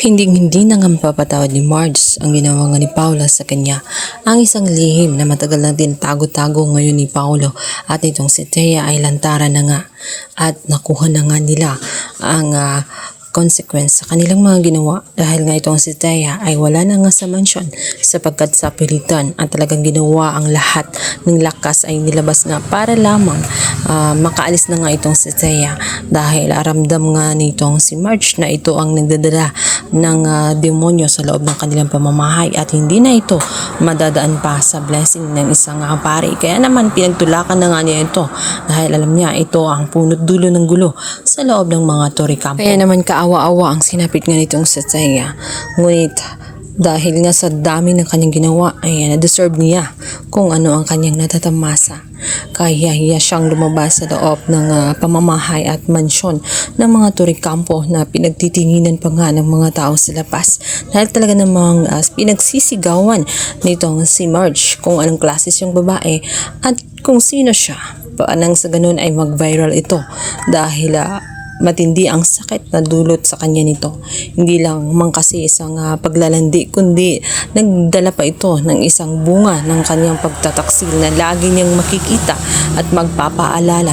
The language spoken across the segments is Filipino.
Hinding-hindi na nga mapapatawad ni Marge ang ginawa nga ni Paolo sa kanya. Ang isang lihim na matagal na din tago-tago ngayon ni Paolo at itong si Thea ay lantaran na nga at nakuha na nga nila ang consequence sa kanilang mga ginawa dahil nga itong si Thea ay wala na nga sa mansyon sapagkat sa pilitan at talagang ginawa ang lahat ng lakas ay nilabas nga para lamang makaalis na nga itong si Thea dahil aramdam nga nitong si Marge na ito ang nagdadala ng demonyo sa loob ng kanilang pamamahay at hindi na ito madadaan pa sa blessing ng isang pari. Kaya naman pinagtulakan na nga niya ito dahil alam niya ito ang punot dulo ng gulo sa loob ng mga Torrecampo. Kaya naman kaawa-awa ang sinapit nga nitong si Thea. Ngunit dahil nga sa dami ng kanyang ginawa ay na-deserve niya kung ano ang kanyang natatamasa. Kaya siyang lumabas sa loob ng pamamahay at mansyon ng mga Torrecampo na pinagtitinginan pa nga ng mga tao sa labas dahil talaga namang pinagsisigawan nitong si Marge kung anong klase siyang babae at kung sino siya. Paanang sa ganun ay mag-viral ito dahil matindi ang sakit na dulot sa kanya nito. Hindi lang man kasi isang paglalandi kundi nagdala pa ito ng isang bunga ng kanyang pagtataksil na lagi niyang makikita at magpapaalala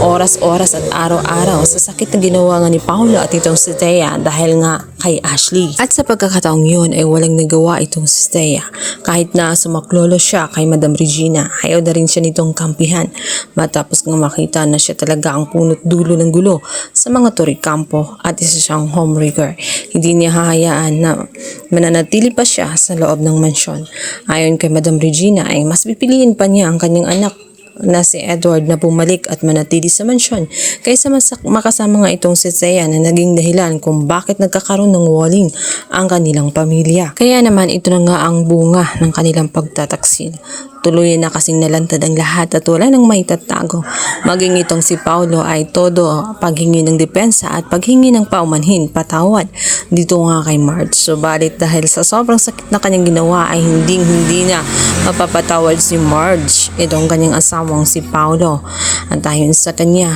oras-oras at araw-araw sa sakit na ginawa nga ni Paolo at itong si Thea dahil nga kay Ashley. At sa pagkakataong yun ay walang nagawa itong si Thea kahit na sumaklolo siya kay Madam Regina. Ayaw na rin siya nitong kampihan matapos nga makita na siya talaga ang punot dulo ng gulo sa mga Torrecampo at isa siyang homewrecker. Hindi niya hahayaan na mananatili pa siya sa loob ng mansyon. Ayon kay Madam Regina ay mas pipiliin pa niya ang kanyang anak na si Edward na bumalik at manatili sa mansyon kaysa makasama nga itong si Thea na naging dahilan kung bakit nagkakaroon ng walling ang kanilang pamilya. Kaya naman ito na nga ang bunga ng kanilang pagtataksil. Tuloy na kasing nalantad ang lahat at wala nang maitatago. Maging itong si Paolo ay todo paghingi ng depensa at paghingi ng paumanhin, patawad dito nga kay Marge. Subalit dahil sa sobrang sakit na kanyang ginawa ay hindi na mapapatawad si Marge itong kanyang asawang si Paolo. At ayon sa kanya,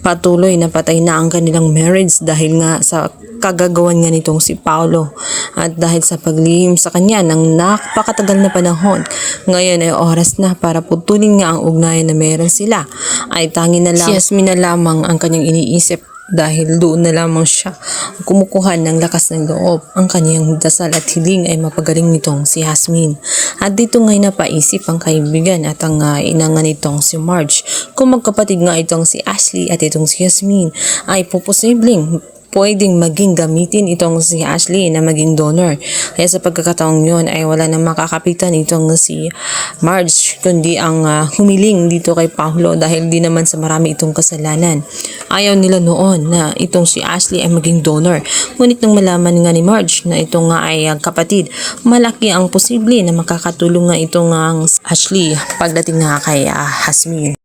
patuloy na patay na ang kanilang marriage dahil nga sa kagagawan nga nitong si Paolo at dahil sa paglihim sa kanya ng napakatagal na panahon. Ngayon ay oras na para putulin nga ang ugnayan na meron sila. Ay tangi na lang si Yasmin na lamang ang kanyang iniisip dahil doon na lamang siya kumukuha ng lakas ng loob. Ang kanyang dasal at hiling ay mapagaling nitong si Yasmin. At dito ngay napaisip ang kaibigan at ang inanga nitong si Marge kung magkapatid nga itong si Ashley at itong si Yasmin ay posibleng pwedeng maging gamitin itong si Ashley na maging donor. Kaya sa pagkakataong yun ay wala nang makakapitan itong si Marge kundi ang humiling dito kay Paolo dahil di naman sa marami itong kasalanan. Ayaw nila noon na itong si Ashley ay maging donor. Ngunit nung malaman nga ni Marge na ito nga ay kapatid, malaki ang posible na makakatulong nga itong Ashley pagdating nga kay Yasmin.